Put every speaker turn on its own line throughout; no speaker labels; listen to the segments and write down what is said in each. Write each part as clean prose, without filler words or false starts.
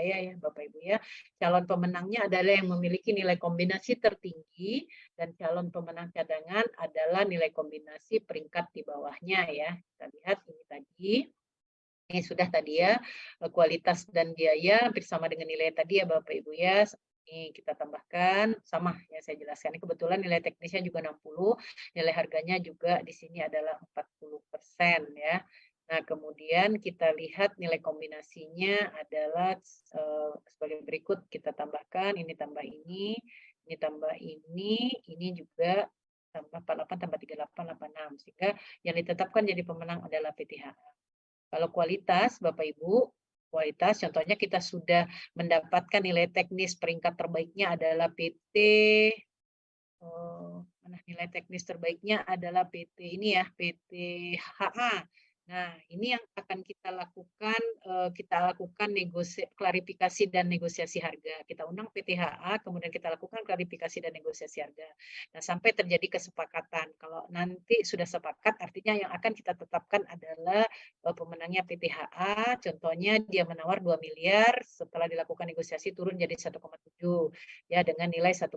biaya ya Bapak Ibu ya. Calon pemenangnya adalah yang memiliki nilai kombinasi tertinggi dan calon pemenang cadangan adalah nilai kombinasi peringkat di bawahnya ya. Kita lihat ini tadi. Ini sudah tadi ya, kualitas dan biaya hampir sama dengan nilai tadi ya Bapak Ibu ya. Ini kita tambahkan, sama ya saya jelaskan. Ini kebetulan nilai teknisnya juga 60, nilai harganya juga di sini adalah 40% ya. Nah, kemudian kita lihat nilai kombinasinya adalah sebagai berikut. Kita tambahkan, ini tambah ini tambah ini juga tambah 48 tambah 38, 86. Sehingga yang ditetapkan jadi pemenang adalah PTHA. Kalau kualitas, Bapak Ibu, kualitas contohnya kita sudah mendapatkan nilai teknis peringkat terbaiknya adalah PT, mana nilai teknis terbaiknya adalah PT ini ya, PTHA. Nah, ini yang akan kita lakukan klarifikasi dan negosiasi harga. Kita undang PTHA, kemudian kita lakukan klarifikasi dan negosiasi harga. Nah, sampai terjadi kesepakatan. Kalau nanti sudah sepakat, artinya yang akan kita tetapkan adalah pemenangnya PTHA. Contohnya dia menawar 2 miliar, setelah dilakukan negosiasi turun jadi 1,7 ya dengan nilai 1,7.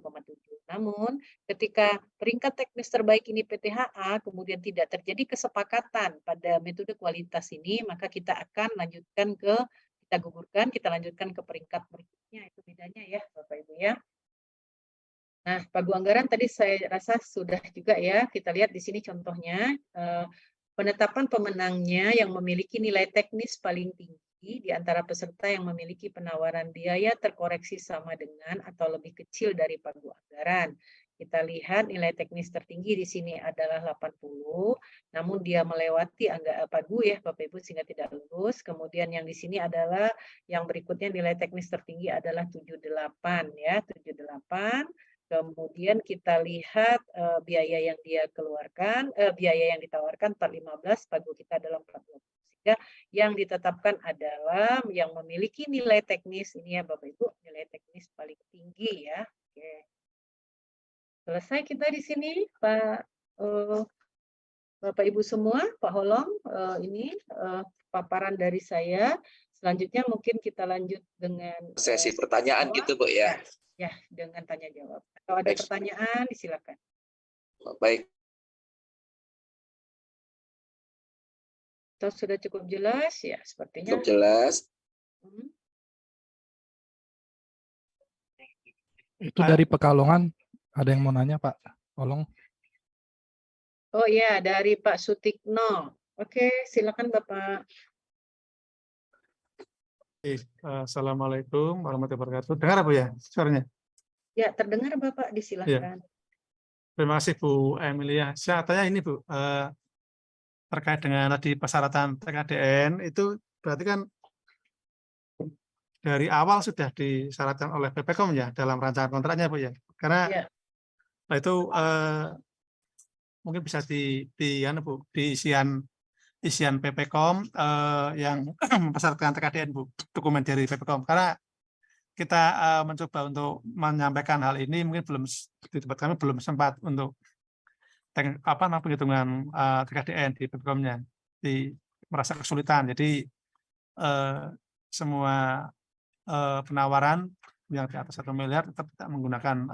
Namun, ketika peringkat teknis terbaik ini PTHA, kemudian tidak terjadi kesepakatan pada metode kualitas ini, maka kita akan lanjutkan kita gugurkan, kita lanjutkan ke peringkat berikutnya. Itu bedanya ya Bapak Ibu ya. Nah, pagu anggaran tadi saya rasa sudah juga ya. Kita lihat di sini contohnya, penetapan pemenangnya yang memiliki nilai teknis paling tinggi di antara peserta yang memiliki penawaran biaya terkoreksi sama dengan atau lebih kecil dari pagu anggaran. Kita lihat nilai teknis tertinggi di sini adalah 80, namun dia melewati pagu ya Bapak Ibu sehingga tidak lulus. Kemudian yang di sini adalah yang berikutnya nilai teknis tertinggi adalah 78 ya, 78. Kemudian kita lihat biaya yang dia keluarkan, biaya yang ditawarkan 415, pagu kita adalah 420. Sehingga yang ditetapkan adalah yang memiliki nilai teknis ini ya Bapak Ibu, nilai teknis paling tinggi ya. Oke. Selesai kita di sini, Bapak Ibu semua, Pak Holong, ini paparan dari saya. Selanjutnya mungkin kita lanjut dengan
sesi pertanyaan gitu Bu ya.
Ya, dengan tanya jawab. Kalau ada pertanyaan, silakan.
Baik.
Atau sudah cukup jelas ya, sepertinya.
Cukup jelas.
Itu dari Pekalongan. Ada yang mau nanya, Pak? Tolong.
Oh iya, dari Pak Sutikno. Oke, silakan Bapak.
Assalamualaikum warahmatullahi wabarakatuh. Dengar Bu ya suaranya?
Ya, terdengar Bapak, disilakan.
Ya. Terima kasih Bu Emilia. Saya tanya ini Bu, terkait dengan tadi persyaratan TKDN, itu berarti kan dari awal sudah disyaratkan oleh BPKOM ya dalam rancangan kontraknya Bu ya? Karena
ya.
Nah itu mungkin bisa di isian PPKOM yang mempersyaratkan TKDN Bu, dokumen dari PPKOM. Karena kita mencoba untuk menyampaikan hal ini mungkin belum di tempat kami belum sempat untuk penghitungan TKDN di PPKOM-nya, merasa kesulitan. Jadi semua penawaran yang di atas 1 miliar tetap tidak menggunakan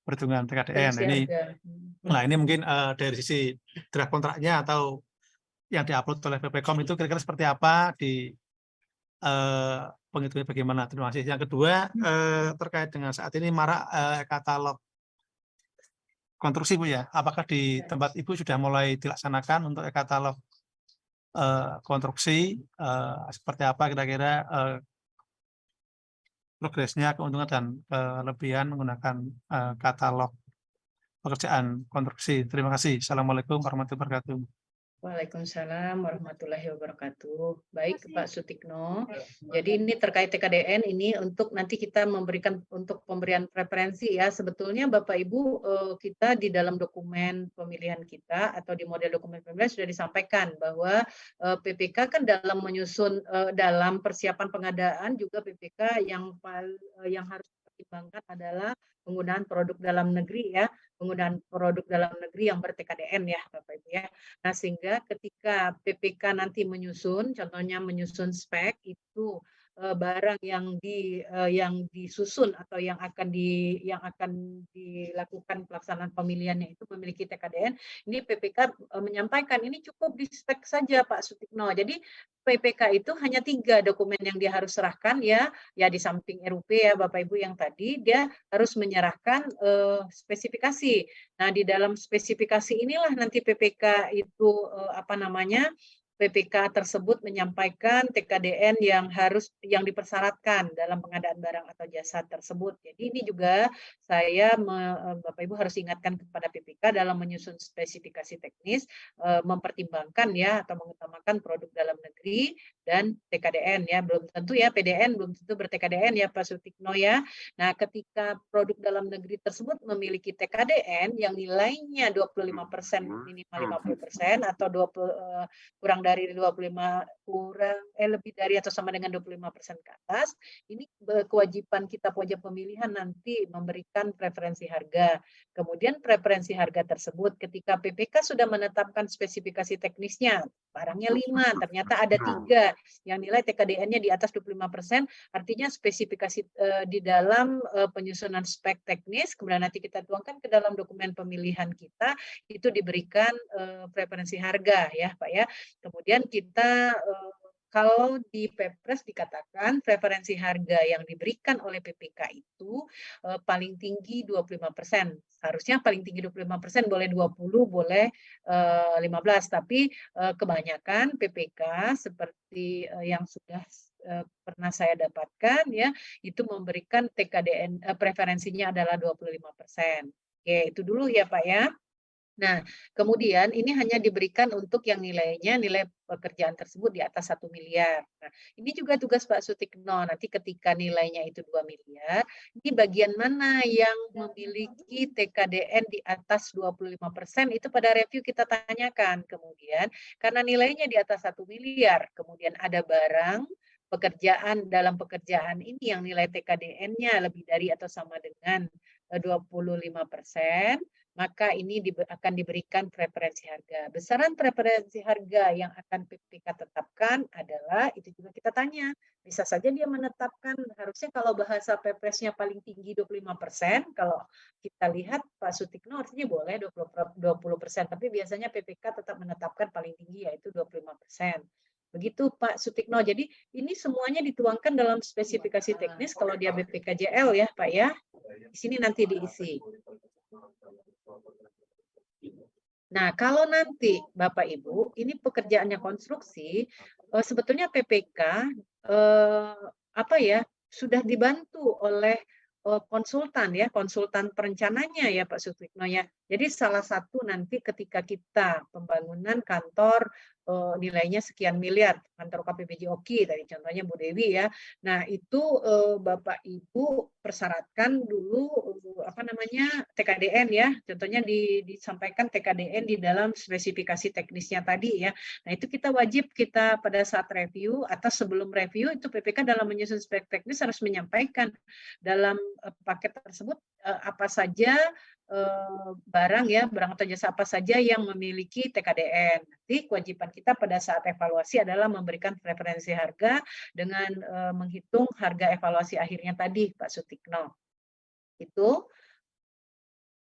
perhitungan TKDN. Nah ini mungkin dari sisi draft kontraknya atau yang diupload oleh BPKOM itu kira-kira seperti apa, di penghitungannya bagaimana. Terima kasih. Yang kedua terkait dengan saat ini marak katalog konstruksi Bu ya. Apakah di tempat Ibu sudah mulai dilaksanakan untuk katalog konstruksi seperti apa kira-kira progresnya, keuntungan dan kelebihan menggunakan katalog pekerjaan konstruksi. Terima kasih. Assalamualaikum warahmatullahi wabarakatuh.
Waalaikumsalam warahmatullahi wabarakatuh. Baik Pak Sutikno. Jadi ini terkait TKDN ini untuk nanti kita memberikan untuk pemberian preferensi ya. Sebetulnya Bapak Ibu kita di dalam dokumen pemilihan kita atau di model dokumen pemilihan sudah disampaikan bahwa PPK kan dalam menyusun dalam persiapan pengadaan juga PPK yang harus dipertimbangkan adalah penggunaan produk dalam negeri ya, penggunaan produk dalam negeri yang ber-TKDN ya Bapak Ibu ya. Nah sehingga ketika PPK nanti menyusun, contohnya menyusun spek itu barang yang disusun atau yang akan dilakukan pelaksanaan pemilihannya itu memiliki TKDN, ini PPK menyampaikan ini cukup di spek saja Pak Sutikno. Jadi PPK itu hanya 3 dokumen yang dia harus serahkan ya di samping RUP ya Bapak Ibu yang tadi, dia harus menyerahkan spesifikasi. Nah, di dalam spesifikasi inilah nanti PPK itu PPK tersebut menyampaikan TKDN yang dipersyaratkan dalam pengadaan barang atau jasa tersebut. Jadi ini juga Bapak Ibu harus ingatkan kepada PPK dalam menyusun spesifikasi teknis, mempertimbangkan ya atau mengutamakan produk dalam negeri dan TKDN ya. Belum tentu ya PDN, belum tentu ber-TKDN ya Pak Sutikno ya. Nah, ketika produk dalam negeri tersebut memiliki TKDN yang nilainya 25% minimal 50% atau kurang dari 25 lebih dari atau sama dengan 25% ke atas, ini kewajiban kita pajak pemilihan nanti memberikan preferensi harga. Kemudian preferensi harga tersebut ketika PPK sudah menetapkan spesifikasi teknisnya, barangnya 5, ternyata ada 3 yang nilai TKDN-nya di atas 25%, artinya spesifikasi di dalam penyusunan spek teknis, kemudian nanti kita tuangkan ke dalam dokumen pemilihan kita, itu diberikan preferensi harga ya Pak ya. Kemudian kita kalau di Pepres dikatakan preferensi harga yang diberikan oleh PPK itu paling tinggi 25%. Seharusnya paling tinggi 25%, boleh 20, boleh 15. Tapi kebanyakan PPK seperti yang sudah pernah saya dapatkan ya, itu memberikan TKDN preferensinya adalah 25%. Oke, itu dulu ya Pak ya. Nah, kemudian ini hanya diberikan untuk yang nilai pekerjaan tersebut di atas 1 miliar. Nah, ini juga tugas Pak Sutikno. Nanti ketika nilainya itu 2 miliar, ini bagian mana yang memiliki TKDN di atas 25%, itu pada review kita tanyakan. Kemudian, karena nilainya di atas 1 miliar, kemudian ada barang, dalam pekerjaan ini yang nilai TKDN-nya lebih dari atau sama dengan 25%, maka ini akan diberikan preferensi harga. Besaran preferensi harga yang akan PPK tetapkan adalah, itu juga kita tanya, bisa saja dia menetapkan, harusnya kalau bahasa Pepresnya paling tinggi 25%, kalau kita lihat Pak Sutikno artinya boleh 20%, tapi biasanya PPK tetap menetapkan paling tinggi yaitu 25%. Begitu Pak Sutikno. Jadi ini semuanya dituangkan dalam spesifikasi teknis kalau dia BPKJL ya Pak ya. Di sini nanti diisi. Nah, kalau nanti Bapak Ibu, ini pekerjaannya konstruksi, sebetulnya PPK sudah dibantu oleh konsultan perencananya ya Pak Sutikno ya. Jadi salah satu nanti ketika kita pembangunan kantor nilainya sekian miliar, kantor KPPJ OKI tadi contohnya Bu Dewi ya. Nah, itu Bapak Ibu persyaratkan dulu TKDN ya. Contohnya disampaikan TKDN di dalam spesifikasi teknisnya tadi ya. Nah, itu wajib kita pada saat review atau sebelum review itu PPK dalam menyusun spek teknis harus menyampaikan dalam paket tersebut apa saja barang atau jasa apa saja yang memiliki TKDN. Nanti kewajiban kita pada saat evaluasi adalah memberikan preferensi harga dengan menghitung harga evaluasi akhirnya tadi Pak Sutikno. Itu.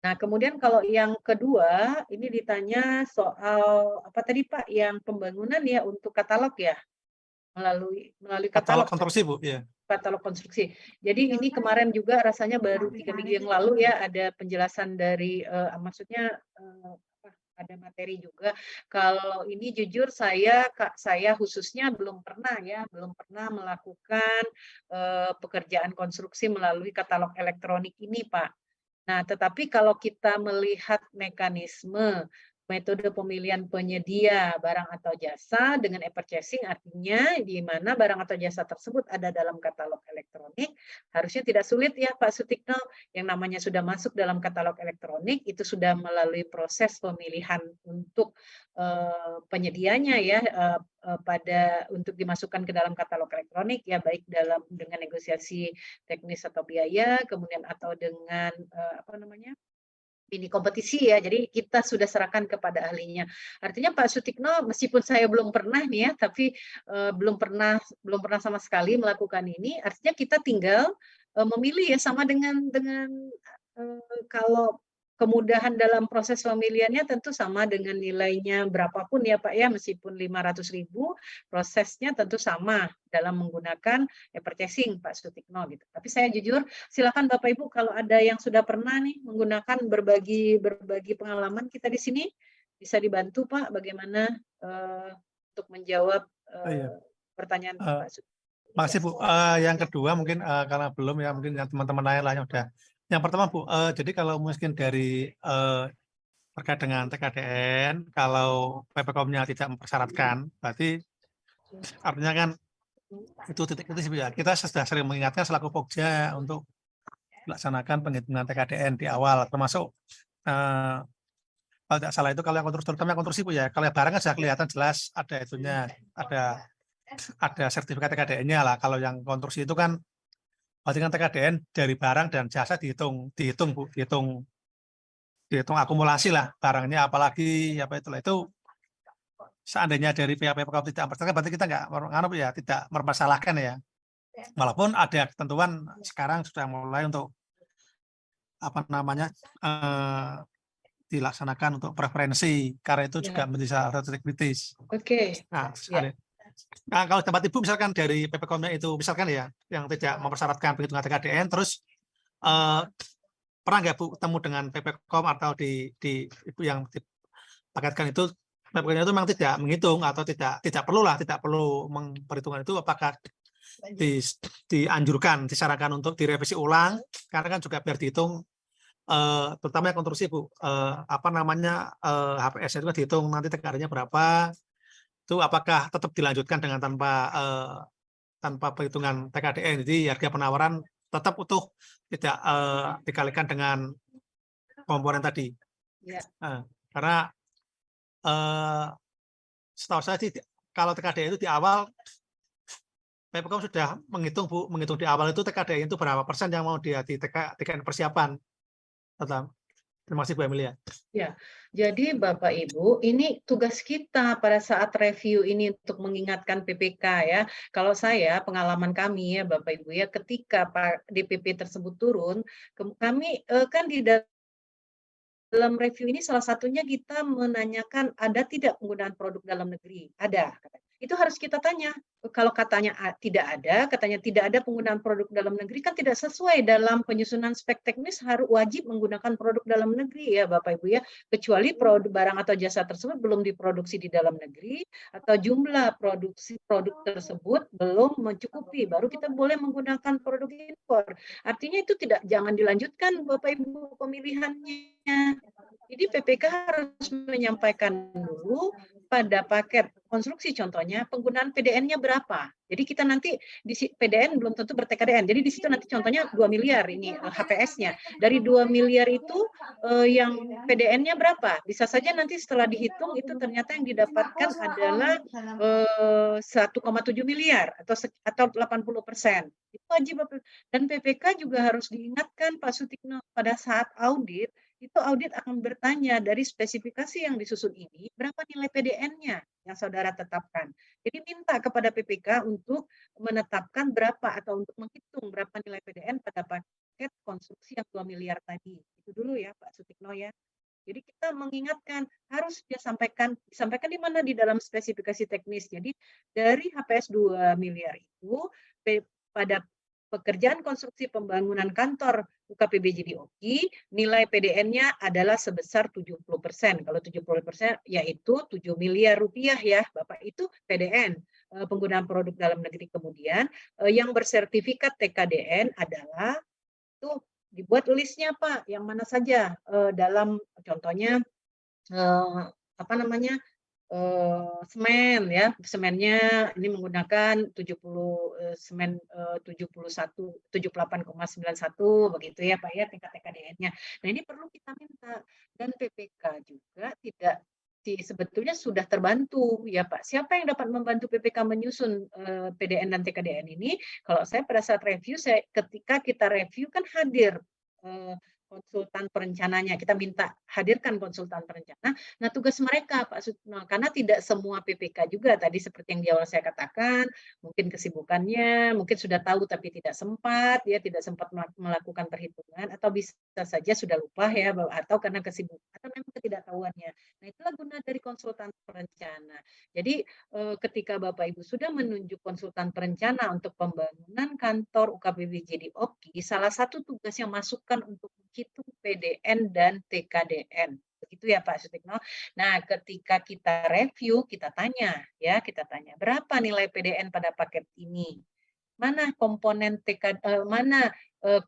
Nah, kemudian kalau yang kedua, ini ditanya soal apa tadi Pak, yang pembangunan ya untuk katalog ya, melalui katalog
konstruksi Bu ya.
Katalog konstruksi. Jadi ini kemarin juga rasanya baru 3 minggu yang lalu ya ada penjelasan dari maksudnya ada materi juga. Kalau ini jujur saya khususnya belum pernah melakukan pekerjaan konstruksi melalui katalog elektronik ini Pak. Nah, tetapi kalau kita melihat mekanisme metode pemilihan penyedia barang atau jasa dengan e-purchasing, artinya di mana barang atau jasa tersebut ada dalam katalog elektronik, harusnya tidak sulit ya Pak Sutikno, yang namanya sudah masuk dalam katalog elektronik, itu sudah melalui proses pemilihan untuk penyedianya ya, untuk dimasukkan ke dalam katalog elektronik ya, baik dengan negosiasi teknis atau biaya, kemudian atau dengan mini kompetisi ya, jadi kita sudah serahkan kepada ahlinya. Artinya Pak Sutikno, meskipun saya belum pernah nih ya, tapi belum pernah sama sekali melakukan ini. Artinya kita tinggal memilih ya, sama dengan kalau kemudahan dalam proses pemilihannya tentu sama dengan nilainya berapapun ya Pak ya, meskipun 500.000, prosesnya tentu sama dalam menggunakan purchasing Pak Sutikno gitu. Tapi saya jujur, silakan Bapak Ibu kalau ada yang sudah pernah nih menggunakan berbagi pengalaman kita di sini, bisa dibantu Pak bagaimana untuk menjawab pertanyaan Pak Sutikno.
Makasih Bu. Yang kedua mungkin karena belum ya, mungkin yang teman-teman lain lah yang udah. Yang pertama Bu, jadi kalau mungkin dari terkait dengan TKDN, kalau PPKOM-nya tidak mempersyaratkan, berarti artinya kan itu titik kritis ya. Kita sudah sering mengingatkan selaku Pokja untuk melaksanakan penghitungan TKDN di awal, termasuk kalau tidak salah itu kalau yang konstruksi, terutama konstruksi Bu ya. Kalau barang kan sudah kelihatan jelas ada itunya, ada sertifikat TKDN-nya lah. Kalau yang konstruksi itu kan berarti kan TKDN dari barang dan jasa dihitung Bu, dihitung akumulasi lah barangnya, apalagi apa itulah itu. Seandainya dari pihak PPKOM tidak mempercayakan, berarti kita tidak mempermasalahkan ya. Walaupun ada ketentuan sekarang sudah mulai untuk apa namanya dilaksanakan untuk preferensi, karena itu juga menjadi salah satu titik kritis.
Oke.
Nah, kalau tempat Ibu misalkan dari PPKOM-nya itu misalkan ya yang tidak mempersyaratkan penghitungan TKDN, terus pernah nggak Bu ketemu dengan PPKOM atau di Ibu yang dipaketkan itu PPKOM itu memang tidak menghitung atau tidak perlu memperhitungkan itu, apakah dianjurkan, disarankan untuk direvisi ulang, karena kan juga biar dihitung terutama konstruksi Bu, apa namanya HPS itu kan dihitung nanti TKD-nya berapa, itu apakah tetap dilanjutkan dengan tanpa perhitungan TKDN, jadi harga penawaran tetap utuh, tidak dikalikan dengan komponen tadi.
Ya.
Karena setahu saya kalau TKDN itu di awal PPKOM sudah menghitung Bu, menghitung di awal itu TKDN itu berapa persen yang mau dia di TKDN persiapan. Terima kasih Bu Emilia.
Ya, jadi Bapak Ibu, ini tugas kita pada saat review ini untuk mengingatkan PPK ya. Kalau saya, pengalaman kami ya Bapak Ibu ya, ketika DPP tersebut turun, kami kan di dalam review ini salah satunya kita menanyakan ada tidak penggunaan produk dalam negeri. Ada. Itu harus kita tanya. Kalau katanya tidak ada penggunaan produk dalam negeri, kan tidak sesuai dalam penyusunan spek teknis, harus wajib menggunakan produk dalam negeri ya Bapak Ibu ya, kecuali barang atau jasa tersebut belum diproduksi di dalam negeri atau jumlah produk tersebut belum mencukupi, baru kita boleh menggunakan produk impor. Artinya itu jangan dilanjutkan Bapak Ibu pemilihannya. Jadi PPK harus menyampaikan dulu pada paket konstruksi contohnya penggunaan PDN-nya berapa. Jadi kita nanti di PDN belum tentu ber-TKDN. Jadi di situ nanti contohnya 2 miliar ini HPS-nya. Dari 2 miliar itu yang PDN-nya berapa? Bisa saja nanti setelah dihitung itu ternyata yang didapatkan adalah 1,7 miliar atau 80%. Itu wajib. Dan PPK juga harus diingatkan Pak Sutikno pada saat audit, itu audit akan bertanya dari spesifikasi yang disusun ini, berapa nilai PDN-nya yang saudara tetapkan. Jadi minta kepada PPK untuk menetapkan berapa atau untuk menghitung berapa nilai PDN pada paket konstruksi yang 2 miliar tadi. Itu dulu ya Pak Sutikno ya. Jadi kita mengingatkan, harus disampaikan di mana di dalam spesifikasi teknis. Jadi dari HPS 2 miliar itu pada pekerjaan konstruksi pembangunan kantor UKPB JDOKI, nilai PDN-nya adalah sebesar 70%. Kalau 70% yaitu 7 miliar rupiah ya, Bapak, itu PDN, penggunaan produk dalam negeri. Kemudian yang bersertifikat TKDN adalah itu dibuat listnya Pak, yang mana saja dalam contohnya apa namanya? Semen ya, semennya ini menggunakan 70 78,91 begitu ya Pak ya, tingkat TKDN-nya. Nah ini perlu kita minta, dan PPK juga sebetulnya sudah terbantu ya Pak. Siapa yang dapat membantu PPK menyusun PDN dan TKDN ini? Kalau saya pada saat review, ketika kita review kan hadir konsultan perencananya, kita minta hadirkan konsultan perencana. Nah, tugas mereka Pak Sutno, karena tidak semua PPK juga tadi seperti yang di awal saya katakan, mungkin kesibukannya, mungkin sudah tahu tapi tidak sempat, ya tidak sempat melakukan perhitungan, atau bisa saja sudah lupa ya, atau karena kesibukan, atau memang ketidaktahuannya. Nah, itulah guna dari konsultan perencana. Jadi ketika Bapak Ibu sudah menunjuk konsultan perencana untuk pembangunan kantor UKPBJ di OKI, salah satu tugas yang masukkan untuk menghitung PDN dan TKDN. Begitu ya Pak Sutikno. Nah, ketika kita review, kita tanya, berapa nilai PDN pada paket ini? Mana komponen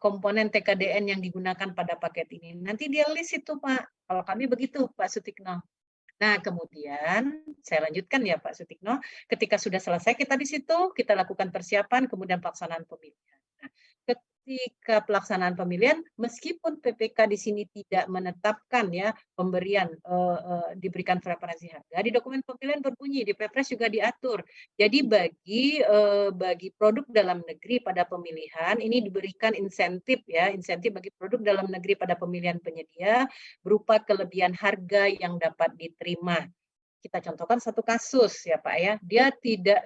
komponen TKDN yang digunakan pada paket ini? Nanti dia list itu Pak. Kalau kami begitu Pak Sutikno. Nah, kemudian saya lanjutkan ya Pak Sutikno, ketika sudah selesai kita di situ, kita lakukan persiapan, kemudian pelaksanaan pemilihan. Nah, ketika pelaksanaan pemilihan, meskipun PPK di sini tidak menetapkan ya pemberian diberikan preferensi harga, di dokumen pemilihan berbunyi, di Perpres juga diatur. Jadi bagi produk dalam negeri pada pemilihan ini diberikan insentif bagi produk dalam negeri pada pemilihan penyedia berupa kelebihan harga yang dapat diterima. Kita contohkan satu kasus ya Pak ya,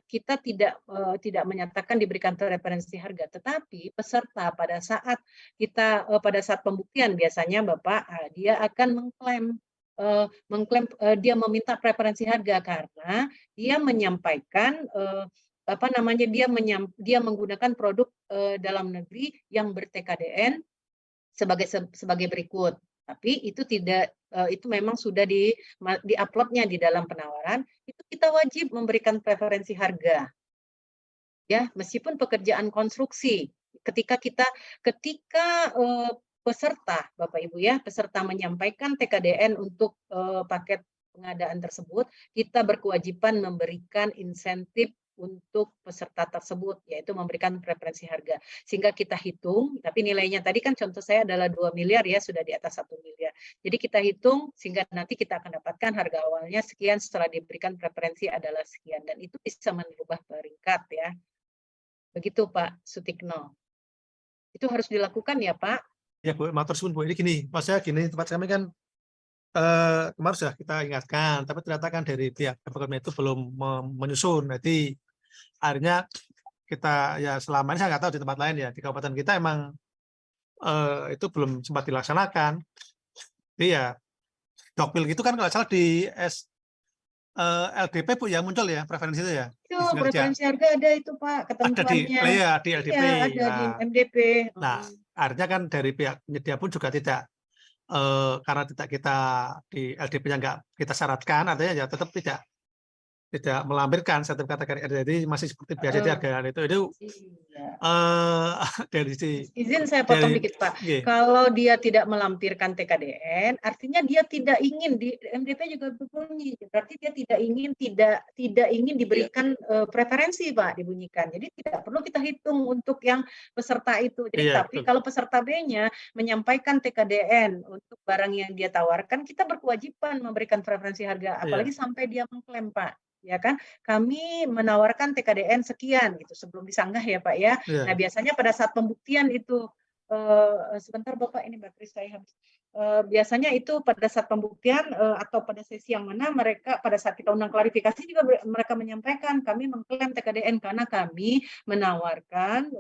kita tidak menyatakan diberikan preferensi harga, tetapi peserta pada saat pembuktian biasanya Bapak dia akan mengklaim dia meminta preferensi harga karena dia menyampaikan dia menggunakan produk dalam negeri yang ber-TKDN sebagai berikut. Tapi itu itu memang sudah di-uploadnya di dalam penawaran, itu kita wajib memberikan preferensi harga. Ya, meskipun pekerjaan konstruksi, ketika peserta Bapak Ibu ya, peserta menyampaikan TKDN untuk paket pengadaan tersebut, kita berkewajiban memberikan insentif untuk peserta tersebut, yaitu memberikan preferensi harga. Sehingga kita hitung, tapi nilainya tadi kan contoh saya adalah 2 miliar ya, sudah di atas 1 miliar. Jadi kita hitung sehingga nanti kita akan dapatkan harga awalnya sekian, setelah diberikan preferensi adalah sekian. Dan itu bisa merubah peringkat ya. Begitu Pak Sutikno. Itu harus dilakukan ya Pak?
Ya Bu, matur suwun Bu. Ini gini, maksudnya gini, tempat kami kan kemarin sudah kita ingatkan, tapi ternyata kan dari pihak departemen itu belum menyusun. Jadi akhirnya kita ya selama ini saya nggak tahu di tempat lain ya, di kabupaten kita emang itu belum sempat dilaksanakan. Jadi ya Dokpil gitu kan kalau salah di LDP Bu yang muncul ya preferensi itu ya.
Itu preferensi harga ada itu Pak ketentuannya.
Ada di LDP.
Iya, ada di MDP.
Nah, artinya kan dari pihak penyedia pun juga tidak karena tidak kita di LDP-nya nggak kita syaratkan, artinya ya tetap tidak melampirkan sertifikat TKDN, jadi masih seperti biasa di harga itu dari sisi
izin saya potong dikit Pak. Kalau dia tidak melampirkan TKDN, artinya dia tidak ingin di MDP juga berbunyi, berarti dia tidak ingin diberikan preferensi Pak dibunyikan. Jadi tidak perlu kita hitung untuk yang peserta itu. Jadi tapi kalau peserta B-nya menyampaikan TKDN untuk barang yang dia tawarkan, kita berkewajiban memberikan preferensi harga, apalagi sampai dia mengklaim Pak. Ya kan, kami menawarkan TKDN sekian gitu sebelum disanggah ya Pak ya. Nah biasanya pada saat pembuktian itu sebentar Bapak, ini baterai saya habis. Biasanya itu pada saat pembuktian atau pada sesi yang mana mereka pada saat kita undang klarifikasi juga mereka menyampaikan kami mengklaim TKDN karena kami menawarkan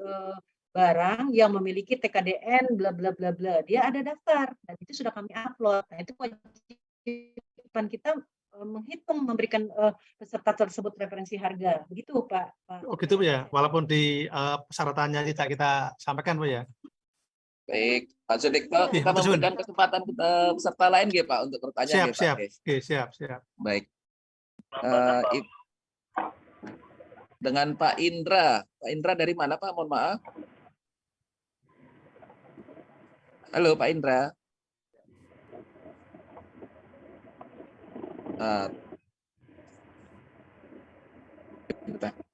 barang yang memiliki TKDN bla bla bla bla. Dia ada daftar dan itu sudah kami upload. Nah itu kewajiban kita menghitung memberikan peserta tersebut referensi harga, begitu Pak.
Oh gitu ya, walaupun di persyaratannya tidak kita sampaikan Pak ya.
Baik, Pak Sudikno, kita memberikan kesempatan ke peserta lain ya Pak untuk bertanya.
Siap.
Baik. Dengan Pak Indra dari mana Pak? Mohon maaf. Halo Pak Indra.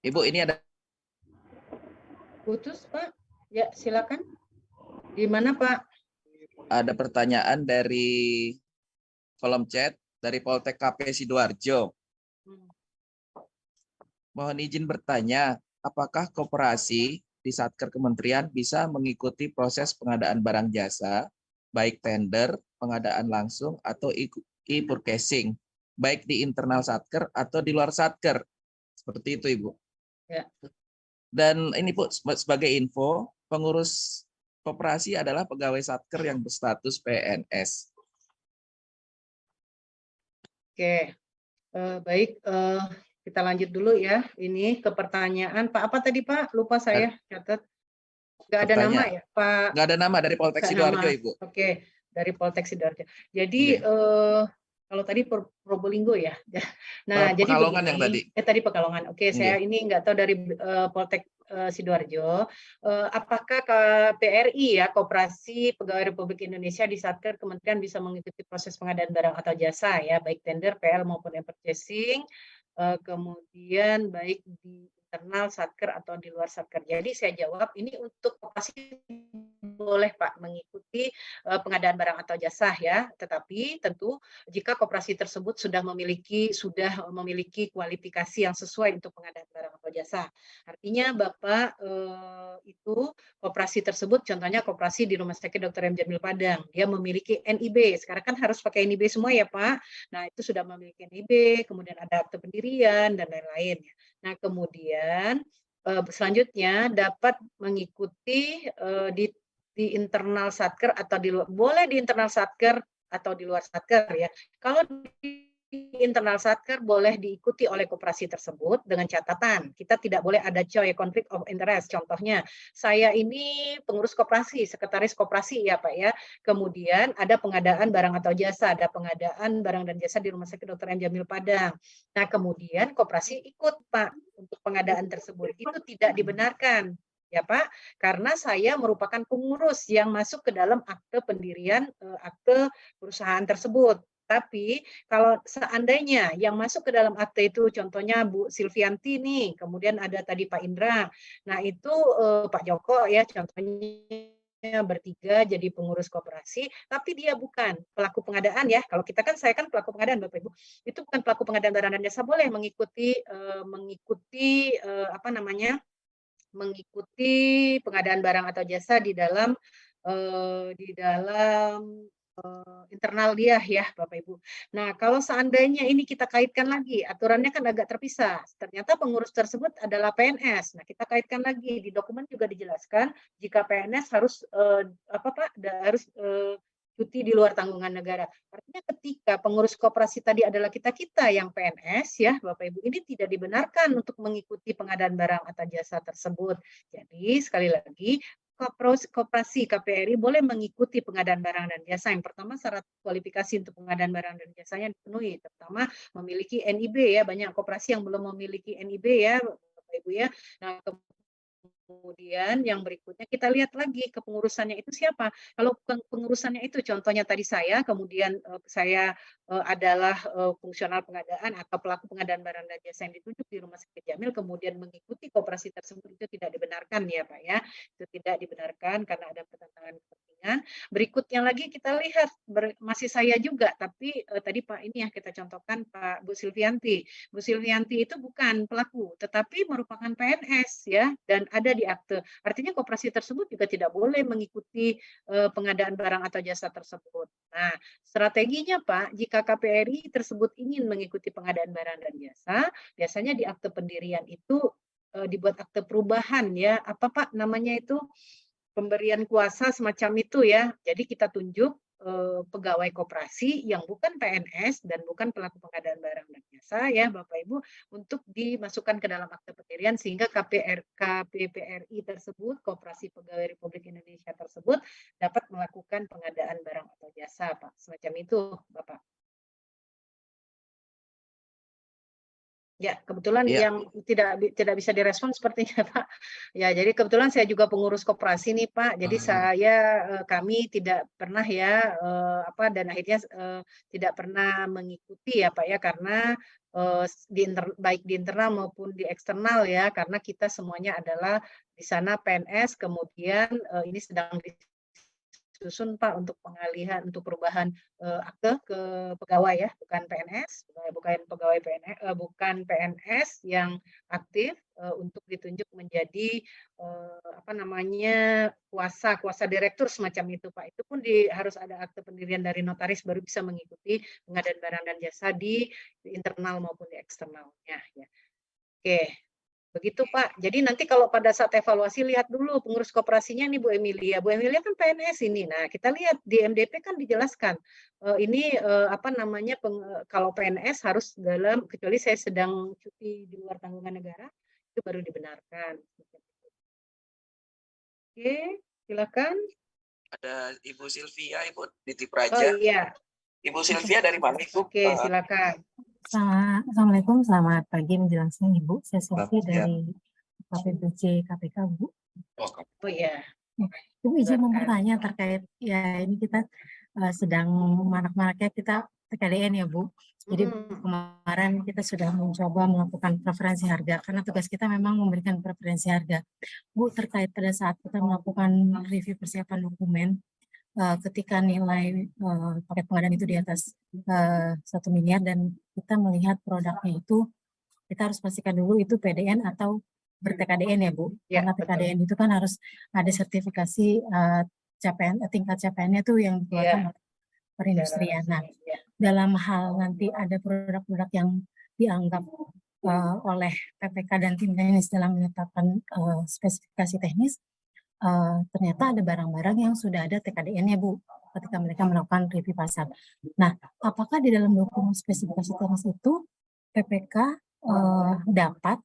Ibu ini ada
putus Pak, ya silakan. Di mana Pak?
Ada pertanyaan dari kolom chat dari Poltek KP Sidoarjo. Mohon izin bertanya, apakah koperasi di Satker Kementerian bisa mengikuti proses pengadaan barang jasa baik tender, pengadaan langsung, atau e-purchasing, baik di internal Satker atau di luar Satker. Seperti itu, Ibu.
Ya.
Dan ini Bu, sebagai info, pengurus koperasi adalah pegawai Satker yang berstatus PNS.
Oke, baik. Kita lanjut dulu ya. Ini ke pertanyaan Pak apa tadi Pak? Lupa saya catat. Nggak ada nama ya Pak?
Nggak ada nama, dari Poltek Sidoarjo, Ibu.
Oke, dari Poltek Sidoarjo. Jadi kalau tadi Probolinggo ya. Nah, jadi
Pekalongan
begini,
yang tadi.
Tadi Pekalongan. Oke, saya ini nggak tahu dari Poltek Sidoarjo, apakah KPRI ya, Koperasi Pegawai Republik Indonesia di Satker Kementerian bisa mengikuti proses pengadaan barang atau jasa ya, baik tender, PL maupun purchasing, kemudian baik di internal Satker atau di luar Satker. Jadi saya jawab ini untuk koperasi boleh Pak mengikuti pengadaan barang atau jasa ya, tetapi tentu jika koperasi tersebut sudah memiliki kualifikasi yang sesuai untuk pengadaan barang atau jasa. Artinya Bapak itu koperasi tersebut, contohnya koperasi di Rumah Sakit Dr. M. Jamil Padang, dia memiliki NIB. Sekarang kan harus pakai NIB semua ya Pak. Nah itu sudah memiliki NIB, kemudian ada akte pendirian dan lain-lain. Nah kemudian selanjutnya dapat mengikuti di internal Satker atau di luar, boleh di internal Satker atau di luar Satker ya. Kalau di internal Satker boleh diikuti oleh koperasi tersebut dengan catatan kita tidak boleh ada conflict of interest. Contohnya saya ini pengurus koperasi, sekretaris koperasi ya Pak ya. Kemudian ada pengadaan barang atau jasa, ada pengadaan barang dan jasa di Rumah Sakit Dr. M. Jamil Padang. Nah kemudian koperasi ikut Pak untuk pengadaan tersebut, itu tidak dibenarkan. Ya Pak, karena saya merupakan pengurus yang masuk ke dalam akte pendirian akte perusahaan tersebut. Tapi kalau seandainya yang masuk ke dalam akte itu contohnya Bu Silvianti nih, kemudian ada tadi Pak Indra, nah itu Pak Joko ya contohnya bertiga jadi pengurus koperasi, tapi dia bukan pelaku pengadaan ya. Kalau kita kan, saya kan pelaku pengadaan Bapak Ibu, itu bukan pelaku pengadaan barang dan jasa, boleh mengikuti mengikuti pengadaan barang atau jasa di dalam internal dia ya Bapak Ibu. Nah kalau seandainya ini kita kaitkan lagi, aturannya kan agak terpisah. Ternyata pengurus tersebut adalah PNS. Nah kita kaitkan lagi, di dokumen juga dijelaskan jika PNS harus harus cuti di luar tanggungan negara. Artinya ketika pengurus koperasi tadi adalah kita-kita yang PNS ya Bapak Ibu, ini tidak dibenarkan untuk mengikuti pengadaan barang atau jasa tersebut. Jadi sekali lagi koperasi KPRI boleh mengikuti pengadaan barang dan jasa. Yang pertama syarat kualifikasi untuk pengadaan barang dan jasanya dipenuhi, terutama memiliki NIB ya, banyak koperasi yang belum memiliki NIB ya Bapak Ibu ya. Nah kemudian yang berikutnya kita lihat lagi kepengurusannya itu siapa. Kalau pengurusannya itu contohnya tadi saya, kemudian saya adalah fungsional pengadaan atau pelaku pengadaan barang dan jasa yang ditunjuk di Rumah Sakit Jamil, kemudian mengikuti koperasi tersebut, itu tidak dibenarkan ya Pak ya. Itu tidak dibenarkan karena ada pertentangan kepentingan. Berikutnya lagi kita lihat masih saya juga, tapi tadi Pak ini yang kita contohkan Pak Bu Silvianti. Bu Silvianti itu bukan pelaku, tetapi merupakan PNS ya, dan ada di akte. Artinya koperasi tersebut juga tidak boleh mengikuti pengadaan barang atau jasa tersebut. Nah, strateginya Pak, jika KPRI tersebut ingin mengikuti pengadaan barang dan jasa, biasanya di akte pendirian itu dibuat akte perubahan ya. Apa Pak namanya itu? Pemberian kuasa semacam itu ya. Jadi kita tunjuk pegawai koperasi yang bukan PNS dan bukan pelaku pengadaan barang dan jasa ya Bapak Ibu, untuk dimasukkan ke dalam akte pendirian sehingga KPPRI tersebut, Koperasi Pegawai Republik Indonesia tersebut, dapat melakukan pengadaan barang atau jasa Pak. Semacam itu Bapak. Ya, kebetulan yang tidak bisa direspon sepertinya Pak. Ya, jadi kebetulan saya juga pengurus koperasi nih Pak. Jadi kami tidak pernah ya dan akhirnya tidak pernah mengikuti ya Pak ya, karena baik di internal maupun di eksternal ya, karena kita semuanya adalah di sana PNS, kemudian ini sedang disusun Pak untuk pengalihan, untuk perubahan akte ke pegawai ya, bukan PNS, bukan pegawai PNS, bukan PNS yang aktif untuk ditunjuk menjadi apa namanya kuasa direktur semacam itu Pak. Itu pun harus ada akte pendirian dari notaris baru bisa mengikuti pengadaan barang dan jasa di internal maupun di eksternalnya ya. Oke. Begitu Pak. Jadi nanti kalau pada saat evaluasi lihat dulu pengurus koperasinya nih Bu Emilia. Bu Emilia kan PNS ini. Nah kita lihat di MDP kan dijelaskan ini apa namanya kalau PNS harus dalam kecuali saya sedang cuti di luar tanggungan negara itu baru dibenarkan. Oke, silakan.
Ada Ibu Sylvia, Ibu Titip
Oh
Raja.
iya.
Ibu Sylvia dari mana Ibu?
Oke, silakan.
Assalamualaikum, selamat pagi menjelang siang Ibu. Saya Sylvia
Selamat siang.
dari KPBC KPK Bu.
Oh iya.
Ibu izin mau
Silakan.
bertanya terkait ya ini kita sedang marak-maraknya kita TKDN ya Bu. Jadi kemarin kita sudah mencoba melakukan preferensi harga karena tugas kita memang memberikan preferensi harga. Bu, terkait pada saat kita melakukan review persiapan dokumen, ketika nilai paket pengadaan itu di atas 1 miliar dan kita melihat produknya itu, kita harus pastikan dulu itu PDN atau ber-TKDN ya Bu.
Ya,
Karena TKDN itu kan harus ada sertifikasi tingkat CPN-nya tuh yang dikeluarkan oleh perindustrian. Nah, dalam hal nanti ada produk-produk yang dianggap oleh PPK dan tim teknis dalam menetapkan spesifikasi teknis, ternyata ada barang-barang yang sudah ada TKDN-nya Bu ketika mereka melakukan review pasar. Nah, apakah di dalam dokumen spesifikasi teknis itu PPK dapat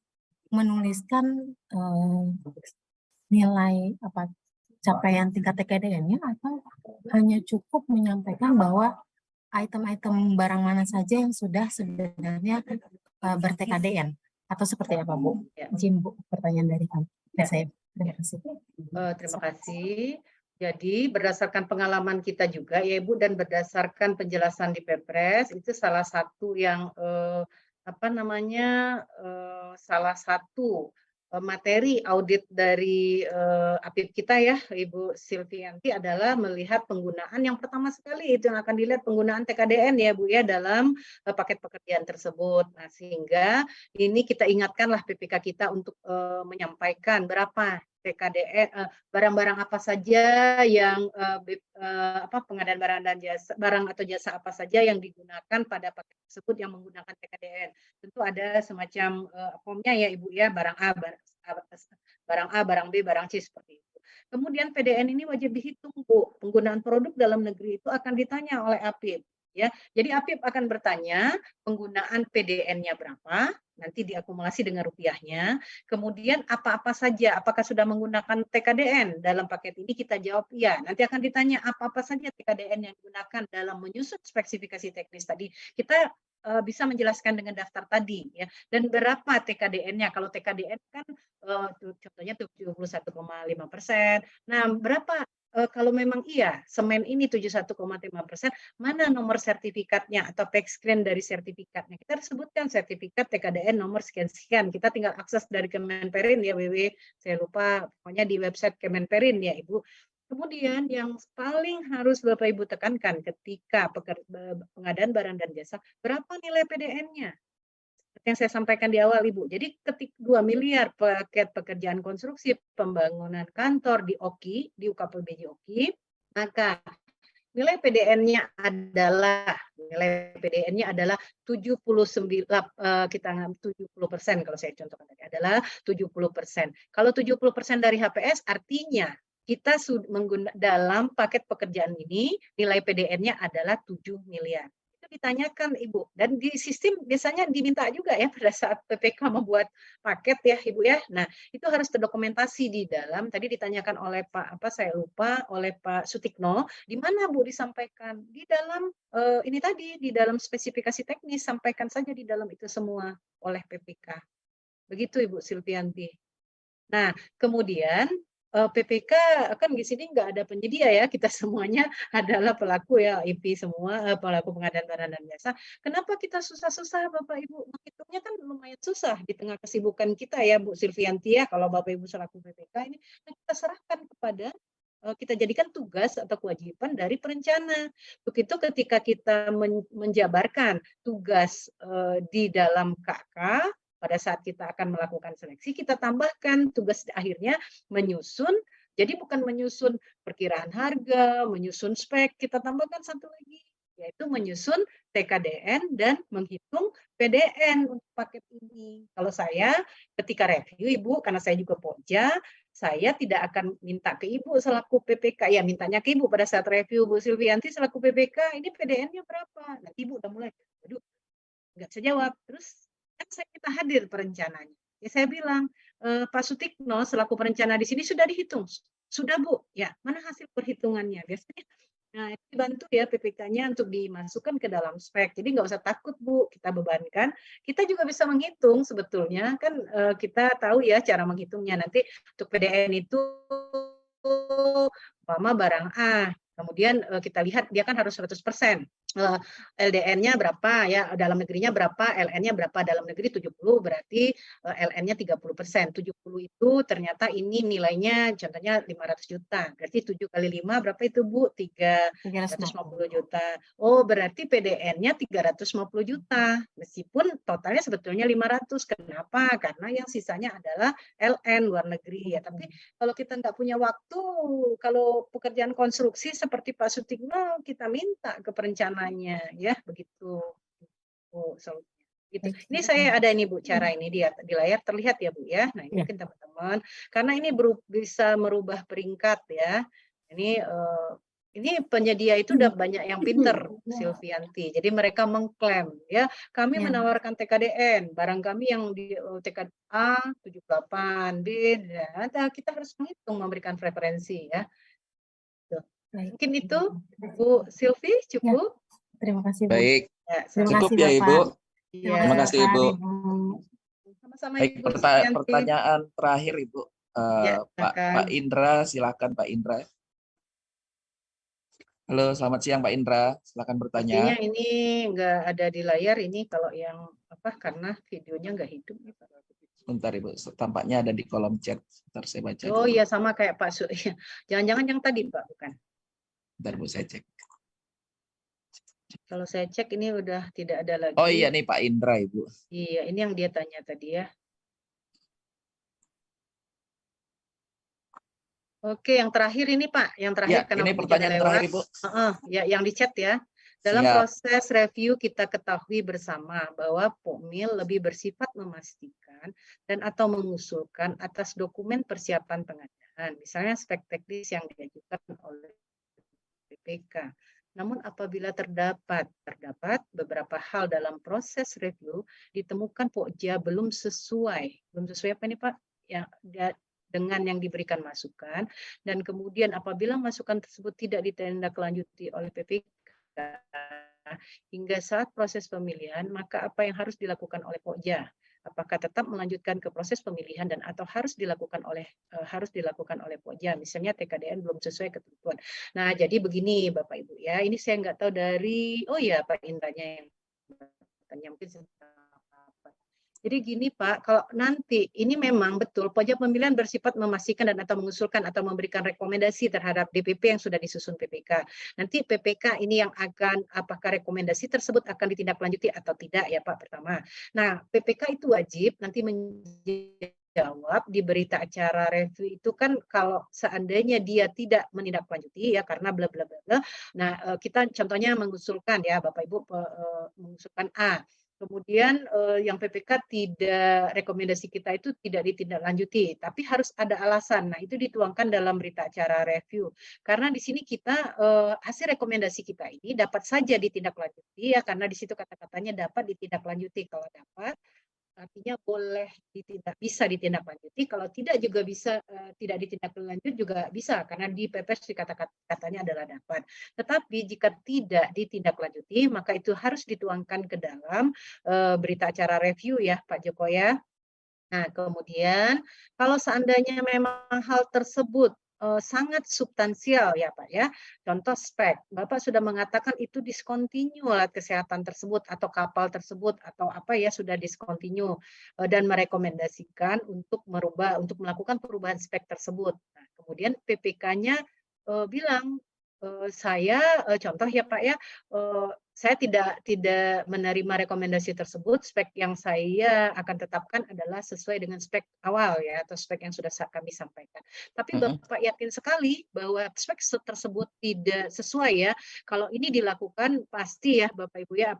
menuliskan nilai capaian tingkat TKDN-nya atau hanya cukup menyampaikan bahwa item-item barang mana saja yang sudah sebenarnya ber-TKDN atau seperti apa Bu? Izin Bu, pertanyaan dari kami. Saya terima kasih.
Terima kasih. Jadi berdasarkan pengalaman kita juga ya Ibu dan berdasarkan penjelasan di Pepres itu salah satu yang apa namanya salah satu materi audit dari APIP kita ya Ibu Silvianti adalah melihat penggunaan yang pertama sekali itu yang akan dilihat penggunaan TKDN ya Bu ya dalam paket pekerjaan tersebut. Nah, sehingga ini kita ingatkanlah PPK kita untuk menyampaikan berapa TKDN barang-barang apa saja yang pengadaan barang dan jasa barang atau jasa apa saja yang digunakan pada paket tersebut yang menggunakan TKDN. Tentu ada semacam formnya ya Ibu ya barang A, barang B, barang C seperti itu. Kemudian PDN ini wajib dihitung Bu. Penggunaan produk dalam negeri itu akan ditanya oleh APIP. Ya, jadi APIP akan bertanya penggunaan PDN-nya berapa, nanti diakumulasi dengan rupiahnya. Kemudian apa-apa saja, apakah sudah menggunakan TKDN dalam paket ini? Kita jawab iya. Nanti akan ditanya apa-apa saja TKDN yang digunakan dalam menyusun spesifikasi teknis tadi. Kita bisa menjelaskan dengan daftar tadi ya. Dan berapa TKDN-nya? Kalau TKDN kan contohnya 71,5%. Nah, berapa kalau memang iya, semen ini 71,5%, mana nomor sertifikatnya atau backscreen dari sertifikatnya? Kita harus sebutkan sertifikat TKDN nomor sekian-sekian. Kita tinggal akses dari Kemenperin ya, saya lupa, pokoknya di website Kemenperin ya, Ibu. Kemudian yang paling harus Bapak Ibu tekankan ketika pengadaan barang dan jasa, berapa nilai PDN-nya? Yang saya sampaikan di awal Ibu. Jadi ketika 2 miliar paket pekerjaan konstruksi pembangunan kantor di OKI, di UKPBJ OKI, maka nilai PDN-nya adalah 79 kita 70% kalau saya contohkan tadi adalah 70%. Kalau 70% dari HPS artinya kita dalam paket pekerjaan ini nilai PDN-nya adalah 7 miliar. Ditanyakan Ibu dan di sistem biasanya diminta juga ya pada saat PPK membuat paket ya Ibu ya. Nah, itu harus terdokumentasi di dalam tadi ditanyakan oleh saya lupa oleh Pak Sutikno, di mana Bu disampaikan di dalam ini tadi di dalam spesifikasi teknis sampaikan saja di dalam itu semua oleh PPK. Begitu Ibu Silvianti. Nah, kemudian PPK kan di sini nggak ada penyedia ya, kita semuanya adalah pelaku ya, IP semua, pelaku pengadaan barang dan jasa. Kenapa kita susah-susah Bapak Ibu? Menghitungnya kan lumayan susah di tengah kesibukan kita ya Bu Silvianti ya, kalau Bapak Ibu selaku PPK ini kita serahkan kepada kita jadikan tugas atau kewajiban dari perencana. Begitu ketika kita menjabarkan tugas di dalam KK, pada saat kita akan melakukan seleksi, kita tambahkan tugas akhirnya menyusun. Jadi bukan menyusun perkiraan harga, menyusun spek, kita tambahkan satu lagi, yaitu menyusun TKDN dan menghitung PDN untuk paket ini. Kalau saya ketika review, Ibu, karena saya juga Pokja, saya tidak akan minta ke Ibu selaku PPK, ya mintanya ke Ibu pada saat review, Bu Silvianti selaku PPK, ini PDN-nya berapa? Nanti Ibu udah mulai, aduh, nggak bisa jawab. Terus kan saya kita hadir perencananya. Ya saya bilang, Pak Sutikno selaku perencana di sini sudah dihitung. Sudah Bu, ya mana hasil perhitungannya? Biasanya nah, dibantu ya PPK-nya untuk dimasukkan ke dalam spek. Jadi nggak usah takut Bu, kita bebankan. Kita juga bisa menghitung sebetulnya kan kita tahu ya cara menghitungnya. Nanti untuk PDN itu umpama barang A, kemudian kita lihat dia kan harus 100%. LDN-nya berapa ya, dalam negerinya berapa, LN-nya berapa, dalam negeri 70 berarti LN-nya 30%. 70 itu ternyata ini nilainya contohnya 500 juta. Berarti 7 kali 5 berapa itu Bu? 350 juta. Oh, berarti PDN-nya 350 juta. Meskipun totalnya sebetulnya 500. Kenapa? Karena yang sisanya adalah LN luar negeri ya. Tapi kalau kita nggak punya waktu, kalau pekerjaan konstruksi seperti Pak Sutikno, kita minta ke perencananya ya, begitu. Oh, gitu. Ini saya ada ini Bu, cara ini di layar terlihat ya Bu ya. Nah, ini mungkin teman-teman, karena ini bisa merubah peringkat ya. Ini penyedia itu udah banyak yang pinter, Silvianti. Jadi mereka mengklaim ya, kami menawarkan TKDN, barang kami yang di TKD A 78, B, dan kita harus menghitung, memberikan preferensi ya. Mungkin itu Bu Silvi cukup.
Terima kasih Bu.
Baik,
Ya,
cukup ya Ibu.
Ya,
terima kasih Ibu.
Sama-sama
Baik,
Ibu.
pertanyaan terakhir Ibu. Pak Indra, silakan Pak Indra. Halo, selamat siang Pak Indra. Silakan bertanya.
Sepertinya ini nggak ada di layar ini kalau yang karena videonya nggak hidup.
Bentar Ibu, tampaknya ada di kolom chat. Bentar saya baca.
Oh iya, sama kayak Pak Su. Jangan-jangan yang tadi Pak, bukan?
Bentar Bu, saya cek.
Kalau saya cek ini udah tidak ada lagi.
Oh iya nih Pak Indra Ibu.
Iya, ini yang dia tanya tadi ya. Oke, yang terakhir ini Pak, yang terakhir
Ya,
karena
ini pertanyaan terakhir Ibu.
Ya, yang di chat ya. Dalam proses review kita ketahui bersama bahwa Pokmil lebih bersifat memastikan dan atau mengusulkan atas dokumen persiapan pengadaan, misalnya spek teknis yang diajukan oleh PPK. Namun apabila terdapat beberapa hal dalam proses review ditemukan Pokja belum sesuai apa ini Pak? Ya, dengan yang diberikan masukan, dan kemudian apabila masukan tersebut tidak ditindaklanjuti oleh PPK hingga saat proses pemilihan, maka apa yang harus dilakukan oleh Pokja? Apakah tetap melanjutkan ke proses pemilihan dan atau harus dilakukan oleh Pokja? Misalnya TKDN belum sesuai ketentuan. Nah, jadi begini Bapak Ibu ya, ini saya nggak tahu dari Pak Indranya yang bertanya mungkin. Jadi gini Pak, kalau nanti ini memang betul pojok pemilihan bersifat memastikan dan atau mengusulkan atau memberikan rekomendasi terhadap DPP yang sudah disusun PPK. Nanti PPK ini yang akan apakah rekomendasi tersebut akan ditindaklanjuti atau tidak ya Pak pertama. Nah, PPK itu wajib nanti menjawab di berita acara review itu kan kalau seandainya dia tidak menindaklanjuti ya karena bla bla bla. Nah, kita contohnya mengusulkan ya Bapak Ibu mengusulkan A. Kemudian yang PPK tidak, rekomendasi kita itu tidak ditindaklanjuti, tapi harus ada alasan. Nah, itu dituangkan dalam berita acara review. Karena di sini kita hasil rekomendasi kita ini dapat saja ditindaklanjuti ya, karena di situ kata-katanya dapat ditindaklanjuti. Kalau dapat artinya bisa ditindaklanjuti, kalau tidak juga bisa tidak ditindaklanjut juga bisa karena di PPS kata-katanya adalah dapat. Tetapi jika tidak ditindaklanjuti maka itu harus dituangkan ke dalam berita acara review ya Pak Joko ya. Nah, kemudian kalau seandainya memang hal tersebut sangat substansial ya Pak ya. Contoh spek, Bapak sudah mengatakan itu discontinue alat kesehatan tersebut atau kapal tersebut atau apa ya sudah discontinue dan merekomendasikan untuk melakukan perubahan spek tersebut. Nah, kemudian PPK-nya bilang, saya contoh ya Pak ya, saya tidak menerima rekomendasi tersebut, spek yang saya akan tetapkan adalah sesuai dengan spek awal ya, atau spek yang sudah kami sampaikan. Tapi Bapak yakin sekali bahwa spek tersebut tidak sesuai ya, kalau ini dilakukan pasti ya Bapak Ibu ya,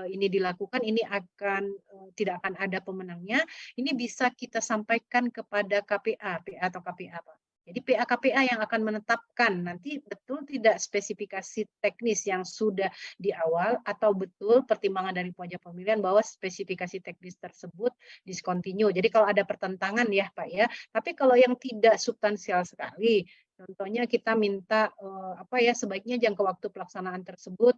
ini dilakukan ini akan tidak akan ada pemenangnya, ini bisa kita sampaikan kepada KPA atau KPA Pak. Jadi PA-KPA yang akan menetapkan nanti betul tidak spesifikasi teknis yang sudah di awal atau betul pertimbangan dari pojok pemilihan bahwa spesifikasi teknis tersebut discontinue. Jadi kalau ada pertentangan ya Pak ya. Tapi kalau yang tidak substansial sekali, contohnya kita minta sebaiknya jangka waktu pelaksanaan tersebut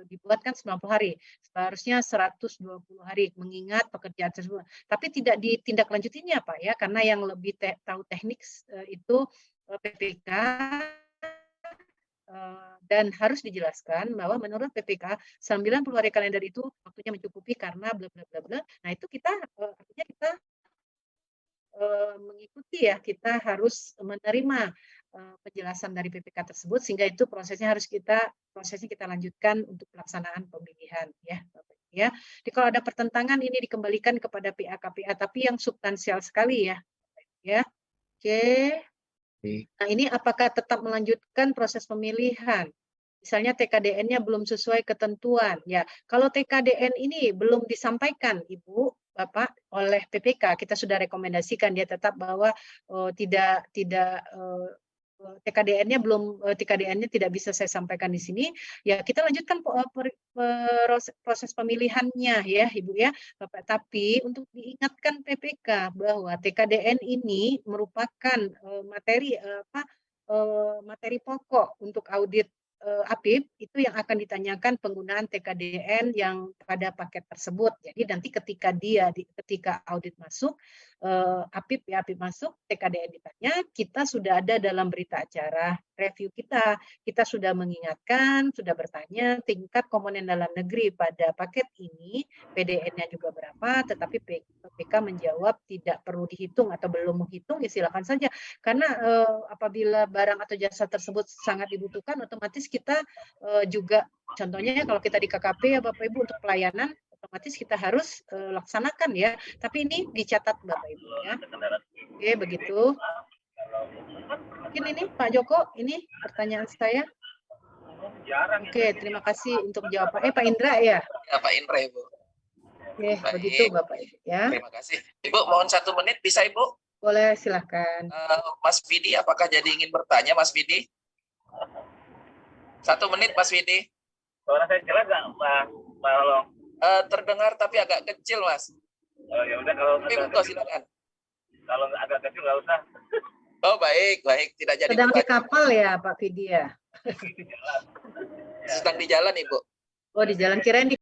dibuatkan 90 hari. Seharusnya 120 hari mengingat pekerjaan tersebut. Tapi tidak ditindaklanjutinya Pak ya, karena yang lebih tahu teknik itu PPK dan harus dijelaskan bahwa menurut PPK 90 hari kalender itu waktunya mencukupi karena bla bla bla bla. Nah, itu kita artinya kita mengikuti ya, kita harus menerima penjelasan dari PPK tersebut sehingga itu prosesnya kita lanjutkan untuk pelaksanaan pemilihan ya Bapak ya. Jadi kalau ada pertentangan ini dikembalikan kepada PA-KPA tapi yang substansial sekali ya. Ya. Oke. Nah, ini apakah tetap melanjutkan proses pemilihan? Misalnya TKDN-nya belum sesuai ketentuan. Ya, kalau TKDN ini belum disampaikan Ibu, Bapak oleh PPK, kita sudah rekomendasikan dia tetap bahwa TKDN-nya tidak bisa saya sampaikan di sini. Ya, kita lanjutkan proses pemilihannya ya, Ibu ya, Bapak. Tapi untuk diingatkan PPK bahwa TKDN ini merupakan materi pokok untuk audit APIP itu yang akan ditanyakan penggunaan TKDN yang pada paket tersebut. Jadi nanti ketika audit masuk, APIP masuk, TKDN ditanya, kita sudah ada dalam berita acara review kita sudah mengingatkan, sudah bertanya tingkat komponen dalam negeri pada paket ini, PDN-nya juga berapa, tetapi PPK menjawab tidak perlu dihitung atau belum menghitung, ya silakan saja. Karena apabila barang atau jasa tersebut sangat dibutuhkan, otomatis kita juga, contohnya kalau kita di KKP ya Bapak Ibu untuk pelayanan, otomatis kita harus laksanakan ya. Tapi ini dicatat Bapak Ibu ya. Oke, begitu. Mungkin ini Pak Joko, ini pertanyaan saya. Oke, terima kasih untuk jawaban. Pak Indra ya?
Ya, Pak Indra, Ibu.
Oke, begitu Bapak Ibu ya.
Terima kasih. Ibu, mohon 1 menit bisa Ibu?
Boleh, silakan.
Mas Vidi, apakah jadi ingin bertanya Mas Vidi? 1 menit Mas Vidi.
Suara saya jelas nggak Pak Long?
Terdengar tapi agak kecil Mas.
Oh ya udah kalau
silakan.
Kalau agak kecil nggak usah.
Oh baik, tidak jadi.
Sedang di kapal ya Pak Vidi ya?
Sedang di jalan Ibu.
Oh di jalan, kirain di